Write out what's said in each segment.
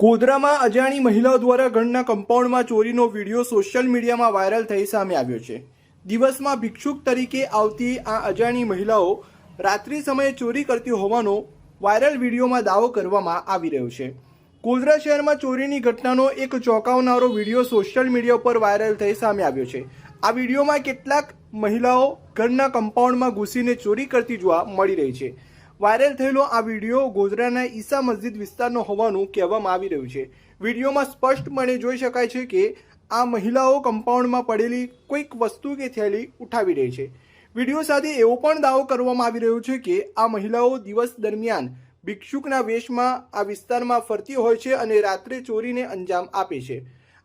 ગોધરામાં અજાણી મહિલાઓ દ્વારા ઘરના કમ્પાઉન્ડમાં ચોરીનો વિડીયો સોશિયલ મીડિયામાં વાયરલ થઈ સામે આવ્યો છે। દિવસમાં ભિક્ષુક તરીકે આવતી આ અજાણી મહિલાઓ રાત્રિ સમયે ચોરી કરતી હોવાનો વાયરલ વિડીયોમાં દાવો કરવામાં આવી રહ્યો છે। ગોધરા શહેરમાં ચોરીની ઘટનાનો એક ચોંકાવનારો વિડીયો સોશિયલ મીડિયા પર વાયરલ થઈ સામે આવ્યો છે। આ વિડીયોમાં કેટલાક મહિલાઓ ઘરના કમ્પાઉન્ડમાં ઘૂસીને ચોરી કરતી જોવા મળી રહી છે। વાયરલ થયેલો આ વિડીયો ગોધરાના ઈસા મસ્જિદ વિસ્તારનો હોવાનું કહેવામાં આવી રહ્યું છે। વિડીયોમાં સ્પષ્ટપણે જોઈ શકાય છે કે આ મહિલાઓ કમ્પાઉન્ડમાં પડેલી કોઈક વસ્તુ કે થેલી ઉઠાવી રહી છે। વિડીયો સાથે એવો પણ દાવો કરવામાં આવી રહ્યો છે કે આ મહિલાઓ દિવસ દરમિયાન ભિક્ષુકના વેશમાં આ વિસ્તારમાં ફરતી હોય છે અને રાત્રે ચોરીને અંજામ આપે છે।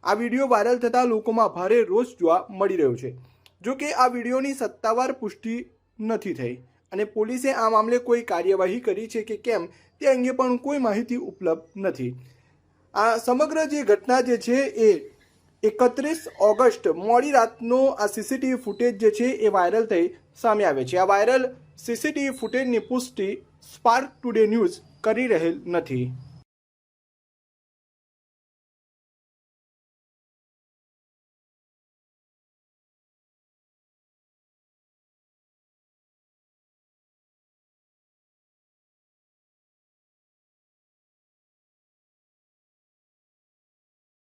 આ વિડીયો વાયરલ થતાં લોકોમાં ભારે રોષ જોવા મળી રહ્યો છે। જો કે આ વિડીયોની સત્તાવાર પુષ્ટિ નથી થઈ અને પોલીસે આ મામલે કોઈ કાર્યવાહી કરી છે કે કેમ તે અંગે પણ કોઈ માહિતી ઉપલબ્ધ નથી। આ સમગ્ર જે ઘટના જે છે એ 31 ઓગસ્ટ મોડી રાતનો આ સીસીટીવી ફૂટેજ જે છે એ વાયરલ થઈ સામે આવે છે। આ વાયરલ સીસીટીવી ફૂટેજની પુષ્ટિ સ્પાર્ક ટુડે ન્યૂઝ કરી રહેલ નથી।